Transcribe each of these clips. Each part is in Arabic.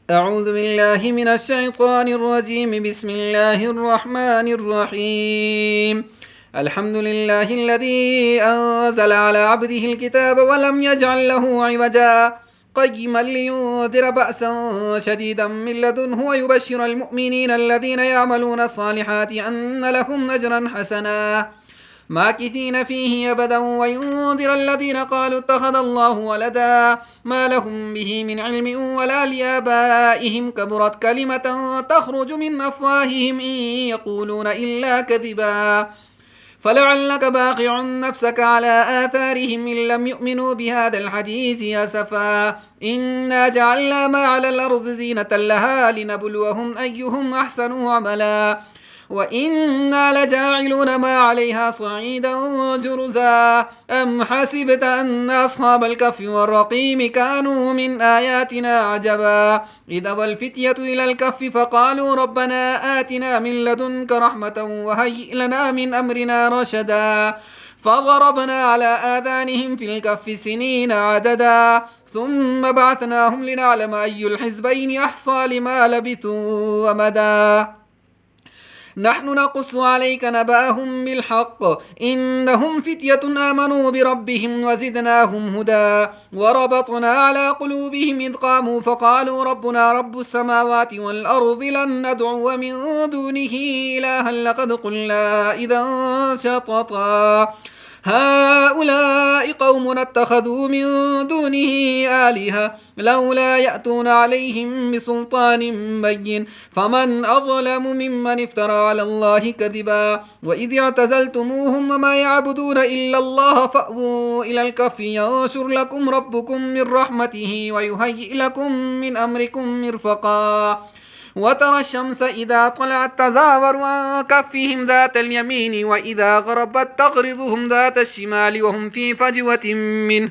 أعوذ بالله من الشيطان الرجيم. بسم الله الرحمن الرحيم. الحمد لله الذي أنزل على عبده الكتاب ولم يجعل له عوجا قيما لينذر بأسا شديدا من لدنه ويبشر المؤمنين الذين يعملون الصالحات أن لهم أجرا حسنا ماكثين فيه أبدا وينذر الذين قالوا اتخذ الله ولدا ما لهم به من علم ولا لآبائهم كبرت كلمة تخرج من أفواههم إن يقولون إلا كذبا فلعلك باقع نفسك على آثارهم إن لم يؤمنوا بهذا الحديث أسفا إنا جعلنا ما على الأرض زينة لها لنبلوهم أيهم أحسن عملا وإنا لجاعلون ما عليها صعيدا جرزا أم حسبت أن أصحاب الكهف والرقيم كانوا من آياتنا عجبا إذا والفتية إلى الكهف فقالوا ربنا آتنا من لدنك رحمة وهيئ لنا من أمرنا رشدا فضربنا على آذانهم في الكهف سنين عددا ثم بعثناهم لنعلم أي الحزبين أحصى لما لبثوا ومدا نحن نقص عليك نبأهم بالحق إنهم فتية آمنوا بربهم وزدناهم هدى وربطنا على قلوبهم إذ قاموا فقالوا ربنا رب السماوات والأرض لن ندعو من دونه إلها لقد قلنا إذا شططا هؤلاء قوم اتخذوا من دونه آلهة لولا يأتون عليهم بسلطان بين فمن أظلم ممن افترى على الله كذبا وإذ اعتزلتموهم وما يعبدون إلا الله فأووا إلى الكهف ينشر لكم ربكم من رحمته ويهيئ لكم من أمركم مرفقا وترى الشمس إذا طلعت تزاور عن كفهم ذات اليمين وإذا غربت تقرضهم ذات الشمال وهم في فجوة منه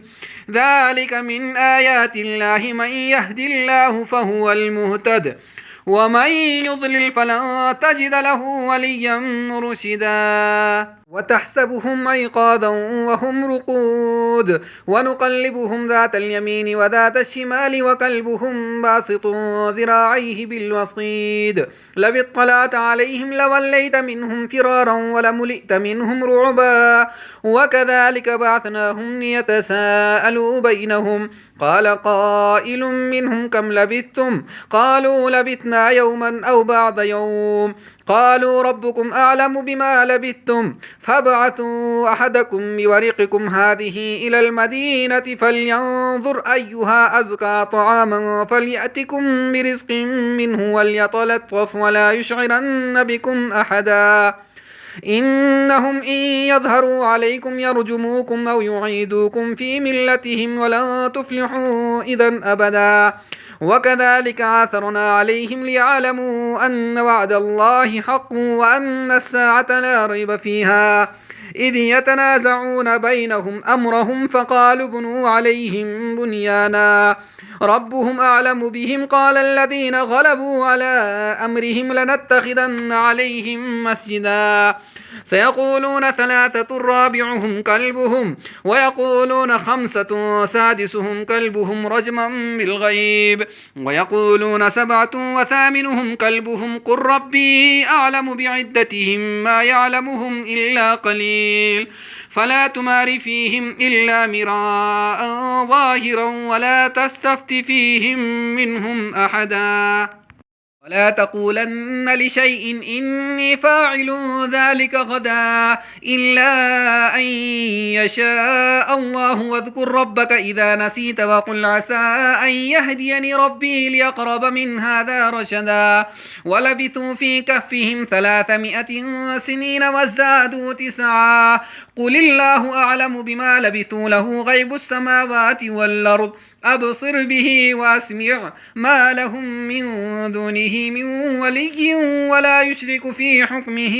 ذلك من آيات الله من يهد الله فهو المهتد ومن يضلل فلن تجد له وليا مرشدا وتحسبهم أيقاظا وهم رقود ونقلبهم ذات اليمين وذات الشمال وكلبهم باسط ذراعيه بالوصيد لو اطلعت عليهم لوليت منهم فرارا ولملئت منهم رعبا وكذلك بعثناهم ليتساءلوا بينهم قال قائل منهم كم لبثتم قالوا لبثنا يوما أو بعض يوم قالوا ربكم أعلم بما لبثتم فابعثوا أحدكم بورقكم هذه إلى المدينة فلينظر أيها أزكى طعاما فليأتكم برزق منه وليتلطف ولا يشعرن بكم أحدا إنهم إن يظهروا عليكم يرجموكم أو يعيدوكم في ملتهم ولن تفلحوا إذا أبدا وكذلك عثرنا عليهم ليعلموا أن وعد الله حق وأن الساعة لا ريب فيها إذ يتنازعون بينهم أمرهم فقالوا بنوا عليهم بنيانا ربهم أعلم بهم قال الذين غلبوا على أمرهم لنتخذن عليهم مسجدا سيقولون ثلاثة رابعهم كلبهم ويقولون خمسة سادسهم كلبهم رجما بالغيب ويقولون سبعة وثامنهم كلبهم قل ربي أعلم بعدتهم ما يعلمهم إلا قليل فلا تمار فيهم إلا مراء ظاهرا ولا تستفت فيهم منهم أحدا ولا تقولن لشيء إني فاعل ذلك غدا إلا أن يشاء الله واذكر ربك إذا نسيت وقل عسى أن يهديني ربي ليقرب من هذا رشدا ولبثوا في كهفهم 300 سنين وازدادوا 9 قل الله أعلم بما لبثوا له غيب السماوات والأرض أبصر به وأسمع ما لهم من دونه من ولي ولا يشرك في حكمه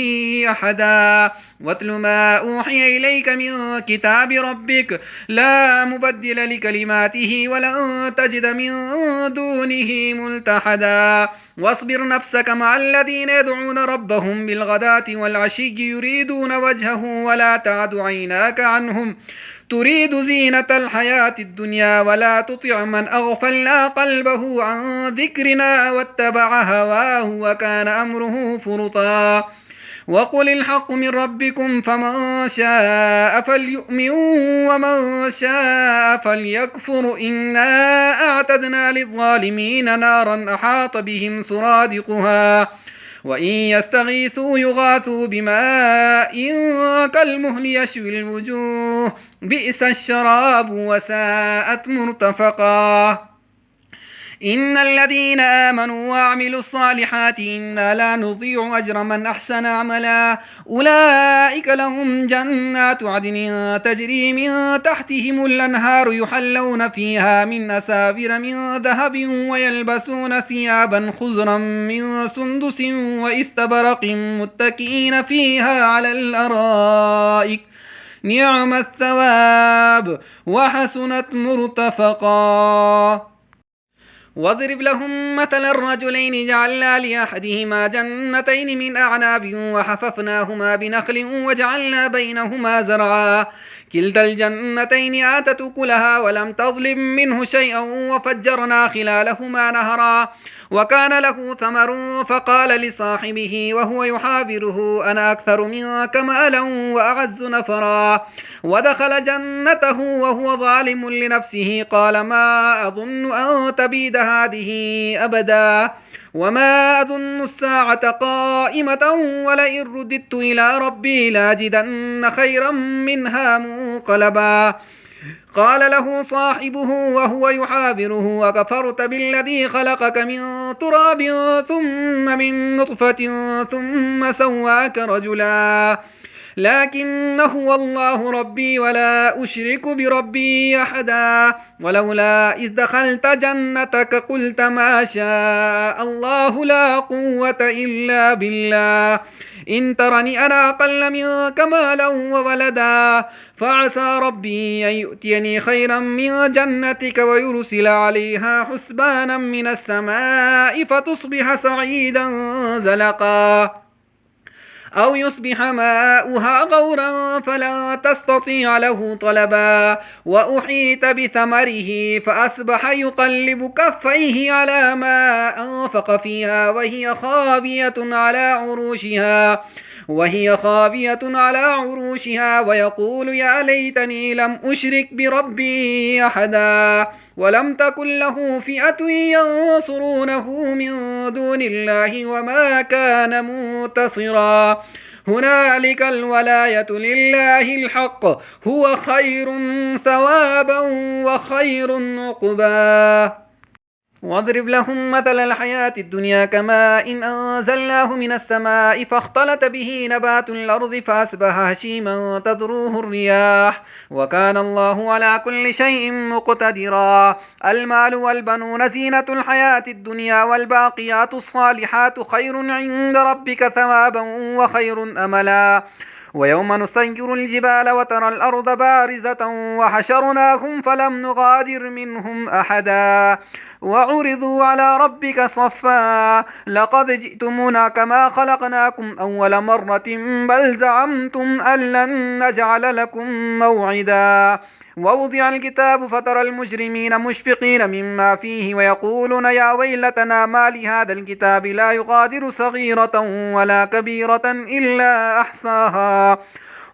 أحدا واتل ما أوحي إليك من كتاب ربك لا مبدل لكلماته ولن تجد من دونه ملتحدا واصبر نفسك مع الذين يدعون ربهم بالغداة والعشي يريدون وجهه ولا تعد عيناك عنهم تريد زينة الحياة الدنيا ولا تطع من أغفلنا قلبه عن ذكرنا واتبع هواه وكان أمره فرطا وقل الحق من ربكم فمن شاء فليؤمن ومن شاء فليكفر إنا أعتدنا للظالمين نارا أحاط بهم سرادقها وإن يستغيثوا يغاثوا بماء كالمهل يشوي الوجوه بئس الشراب وساءت مرتفقا إن الذين آمنوا وعملوا الصالحات إنا لا نضيع أجر من أحسن عملا أولئك لهم جنات عدن تجري من تحتهم الأنهار يحلون فيها من أساور من ذهب ويلبسون ثيابا خضرا من سندس واستبرق متكئين فيها على الأرائك نعم الثواب وحسنت مرتفقا واضرب لهم مثل الرجلين جعلنا لأحدهما جنتين من أعناب وحففناهما بنخل وجعلنا بينهما زرعا كلتا الجنتين آتت أكلها ولم تظلم منه شيئا وفجرنا خلالهما نهرا وكان له ثمر فقال لصاحبه وهو يحاوره أنا أكثر منك مالا وأعز نفرا ودخل جنته وهو ظالم لنفسه قال ما أظن أن تبيد هذه أبدا وما أظن الساعة قائمة ولئن رددت إلى ربي لاجدن خيرا منها منقلبا قال له صاحبه وهو يحاوره وكفرت بالذي خلقك من تراب ثم من نطفة ثم سواك رجلا لكن هو الله ربي ولا أشرك بربي أحدا ولولا إذ دخلت جنتك قلت ما شاء الله لا قوة إلا بالله إن ترني أنا أقل منك مالا وولدا فعسى ربي أن يؤتيني خيرا من جنتك ويرسل عليها حسبانا من السماء فتصبح صعيدا زلقا أو يصبح ماؤها غورا فلا تستطيع له طلبا وأحيط بثمره فأصبح يقلب كفيه على ما أنفق فيها وهي خاوية على عروشها ويقول يا ليتني لم أشرك بربي أحدا ولم تكن له فئة ينصرونه من دون الله وما كان منتصرا هنالك الولاية لله الحق هو خير ثوابا وخير عقبا واضرب لهم مثل الحياة الدنيا كماء إن أنزلناه من السماء فاختلط به نبات الأرض فأصبح هشيما تذروه الرياح وكان الله على كل شيء مقتدرا المال والبنون زينة الحياة الدنيا والباقيات الصالحات خير عند ربك ثوابا وخير أملا ويوم نسير الجبال وترى الأرض بارزة وحشرناهم فلم نغادر منهم أحدا وعرضوا على ربك صفا لقد جئتمونا كما خلقناكم أول مرة بل زعمتم أن لن نجعل لكم موعدا ووضع الكتاب فترى المجرمين مشفقين مما فيه ويقولون يا ويلتنا ما لهذا الكتاب لا يغادر صغيرة ولا كبيرة إلا أحصاها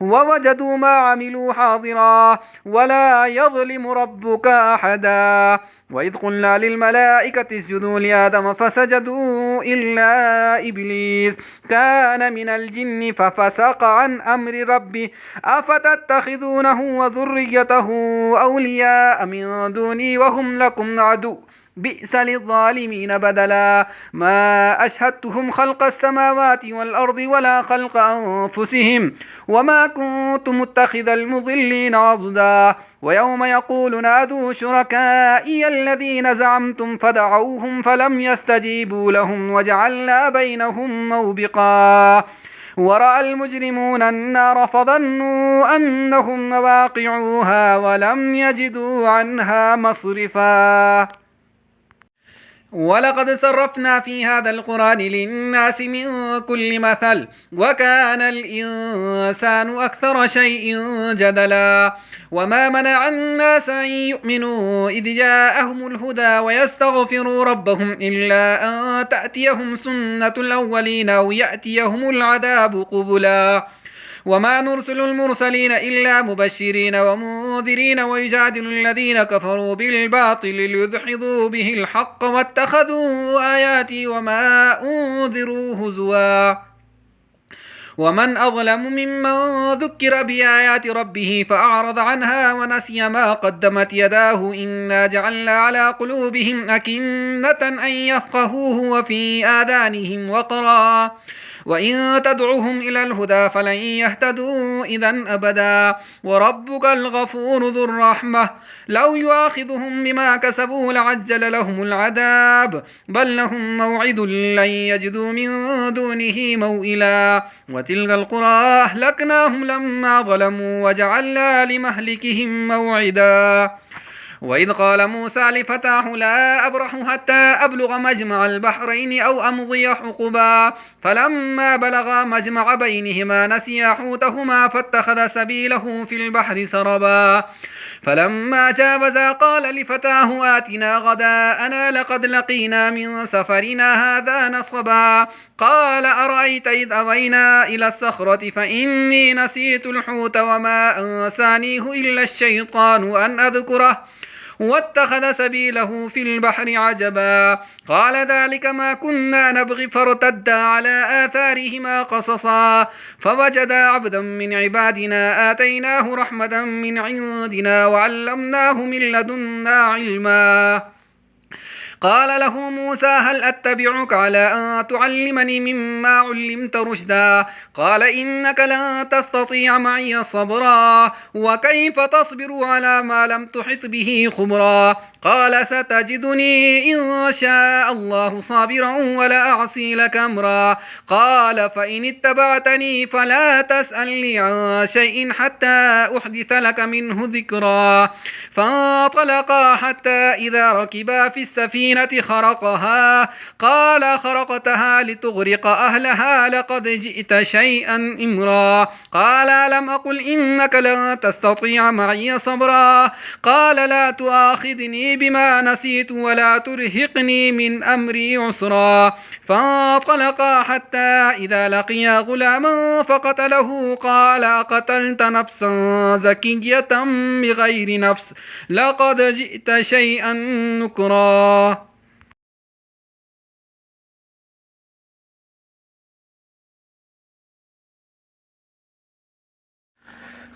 ووجدوا ما عملوا حاضرا ولا يظلم ربك أحدا وإذ قلنا للملائكة اسجدوا لآدم فسجدوا إلا إبليس كان من الجن ففسق عن أمر ربه أفتتخذونه وذريته أولياء من دوني وهم لكم عدو بئس للظالمين بدلا ما أشهدتهم خلق السماوات والأرض ولا خلق أنفسهم وما كنت متخذ المضلين عضدا ويوم يقول نادوا شركائي الذين زعمتم فدعوهم فلم يستجيبوا لهم وجعلنا بينهم موبقا ورأى المجرمون النار فظنوا أنهم واقعوها ولم يجدوا عنها مصرفا ولقد صرفنا في هذا القرآن للناس من كل مثل وكان الإنسان أكثر شيء جدلا وما منع الناس أن يؤمنوا إذ جاءهم الهدى ويستغفروا ربهم إلا أن تأتيهم سنة الأولين أو يأتيهم العذاب قبلا وما نرسل المرسلين إلا مبشرين ومنذرين ويجادل الذين كفروا بالباطل ليدحضوا به الحق واتخذوا آياتي وما أنذروا هزوا ومن أظلم ممن ذكر بآيات ربه فأعرض عنها ونسي ما قدمت يداه إنا جعلنا على قلوبهم أكنة أن يفقهوه وفي آذانهم وقرا وإن تدعوهم إلى الهدى فلن يهتدوا إذا أبدا وربك الغفور ذو الرحمة لو يؤاخذهم بما كسبوا لعجل لهم العذاب بل لهم موعد لن يجدوا من دونه موئلا وتلك القرى أهلكناهم لما ظلموا وجعلنا لمهلكهم موعدا وإذ قال موسى لفتاه لا أبرح حتى أبلغ مجمع البحرين أو أمضي حقبا فلما بلغا مجمع بينهما نسيا حوتهما فاتخذ سبيله في البحر سربا فلما جاوزا قال لفتاه آتنا غداءنا لقد لقينا من سفرنا هذا نصبا قال أرأيت إذ أوينا إلى الصخرة فإني نسيت الحوت وما أنسانيه إلا الشيطان أن أذكره واتخذ سبيله في البحر عجبا قال ذلك ما كنا نبغي فارتدا على آثارهما قصصا فوجدا عبدا من عبادنا آتيناه رحمة من عندنا وعلمناه من لدنا علما قال له موسى هل أتبعك على أن تعلمني مما علمت رشدا قال إنك لن تستطيع معي صبرا وكيف تصبر على ما لم تحط به خبرا قال ستجدني إن شاء الله صابرا ولا أعصي لك أمرا قال فإن اتبعتني فلا تسألني عن شيء حتى أحدث لك منه ذكرا فانطلقا حتى إذا ركبا في السفينة خرقها قال خرقتها لتغرق أهلها لقد جئت شيئا إمرا قال لم أقل إنك لن تستطيع معي صبرا قال لا تؤاخذني بما نسيت ولا ترهقني من أمري عسرا فانطلقا حتى إذا لقيا غلاما فقتله قال أقتلت نفسا زكية بغير نفس لقد جئت شيئا نكرا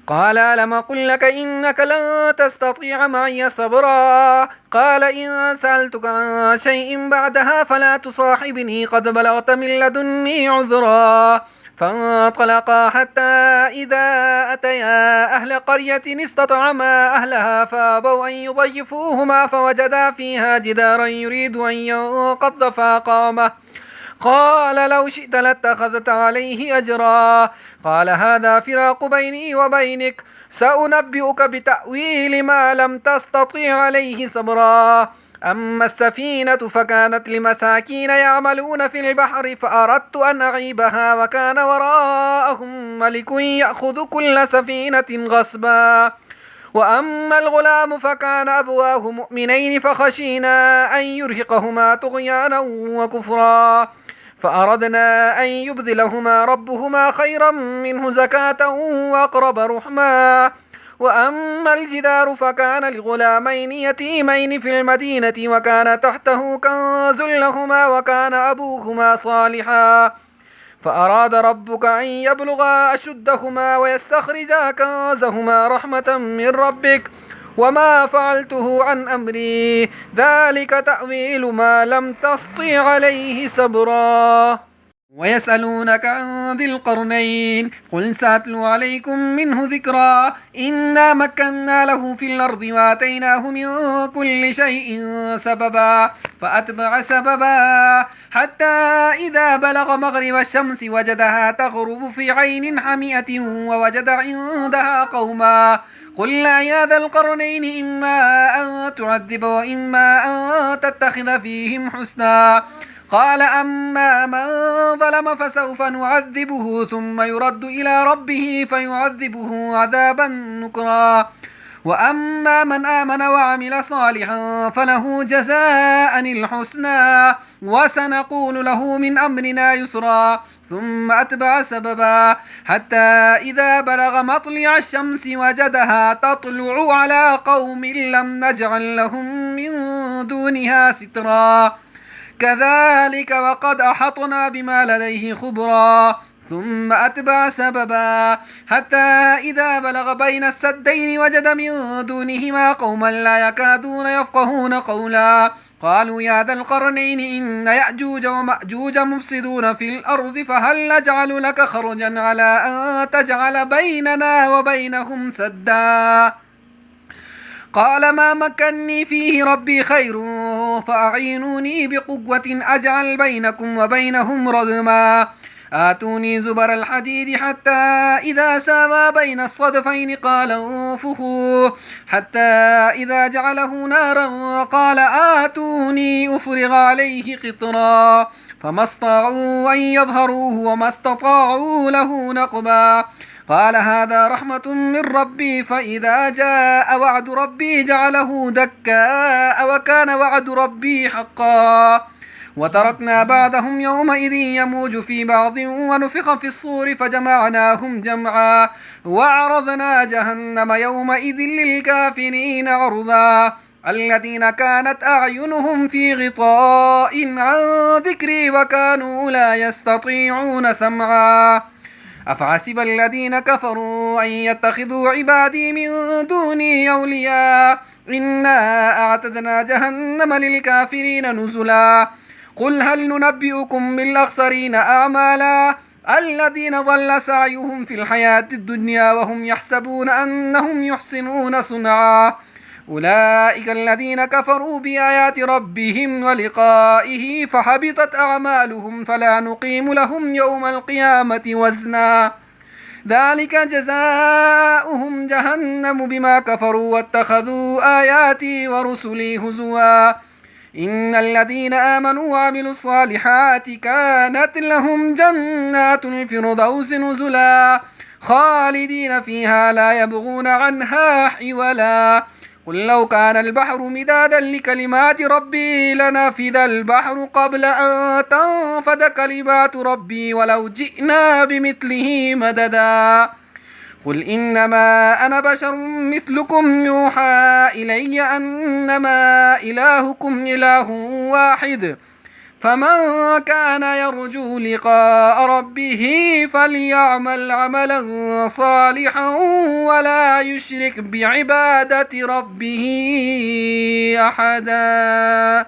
قال ألم أقل لك إنك لن تستطيع معي صبرا قال إن سألتك عن شيء بعدها فلا تصاحبني قد بلغت من لدني عذرا فانطلقا حتى إذا أتيا أهل قرية استطعما أهلها فأبوا أن يضيفوهما فوجدا فيها جدارا يريد أن ينقض فأقامه قال لو شئت لاتخذت عليه أجرا قال هذا فراق بيني وبينك سأنبئك بتأويل ما لم تستطيع عليه صبرا أما السفينة فكانت لمساكين يعملون في البحر فأردت أن أعيبها وكان وراءهم ملك يأخذ كل سفينة غصبا وأما الغلام فكان أبواه مؤمنين فخشينا أن يرهقهما طغيانا وكفرا فأردنا أن يبدلهما ربهما خيرا منه زكاة وأقرب رحما وأما الجدار فكان لغلامين يتيمين في المدينة وكان تحته كنز لهما وكان أبوهما صالحا فأراد ربك أن يبلغا أشدهما ويستخرجا كنزهما رحمة من ربك وما فعلته عن أمري ذلك تأويل ما لم تسطع عليه صبرا ويسألونك عن ذي القرنين قل سأتلو عليكم منه ذكرا إنا مكنا له في الأرض وآتيناه من كل شيء سببا فأتبع سببا حتى إذا بلغ مغرب الشمس وجدها تغرب في عين حمئة ووجد عندها قوما قلنا يا ذا القرنين إما أن تعذب وإما أن تتخذ فيهم حسنا قال أما من ظلم فسوف نعذبه ثم يرد إلى ربه فيعذبه عذابا نكرا وأما من آمن وعمل صالحا فله جزاء الحسنى وسنقول له من أمرنا يسرا ثم أتبع سببا حتى إذا بلغ مطلع الشمس وجدها تطلع على قوم لم نجعل لهم من دونها سترا كذلك وقد أحطنا بما لديه خبرا ثم أتبع سببا حتى إذا بلغ بين السدين وجد من دونهما قوما لا يكادون يفقهون قولا قالوا يا ذا القرنين إن يأجوج ومأجوج مفسدون في الأرض فهل نجعل لك خرجا على أن تجعل بيننا وبينهم سدا قال ما مكني فيه ربي خير فأعينوني بقوة أجعل بينكم وبينهم ردما آتوني زبر الحديد حتى إذا ساوى بين الصدفين قال انفخوا حتى إذا جعله نارا قال آتوني أفرغ عليه قطرا فما استطاعوا أن يظهروه وما استطاعوا له نقبا قال هذا رحمة من ربي فإذا جاء وعد ربي جعله دكاء وكان وعد ربي حقا وتركنا بعدهم يومئذ يموج في بعض ونفخ في الصور فجمعناهم جمعا وعرضنا جهنم يومئذ للكافرين عرضا الذين كانت أعينهم في غطاء عن ذكري وكانوا لا يستطيعون سمعا أفحسب الذين كفروا أن يتخذوا عبادي من دوني أولياء إنا أعتدنا جهنم للكافرين نزلا قل هل ننبئكم بالأخسرين أعمالا الذين ضل سعيهم في الحياة الدنيا وهم يحسبون أنهم يحسنون صنعا أولئك الذين كفروا بآيات ربهم ولقائه فحبطت أعمالهم فلا نقيم لهم يوم القيامة وزنا ذلك جزاؤهم جهنم بما كفروا واتخذوا آياتي ورسلي هزوا إن الذين آمنوا وعملوا الصالحات كانت لهم جنات الفردوس نزلا خالدين فيها لا يبغون عنها حولا قل لو كان البحر مدادا لكلمات ربي لنفذ البحر قبل أن تنفد كلمات ربي ولو جئنا بمثله مددا قل إنما أنا بشر مثلكم يوحى إلي أنما إلهكم إله واحد فمن كان يرجو لقاء ربه فليعمل عملا صالحا ولا يشرك بعبادة ربه أحدا.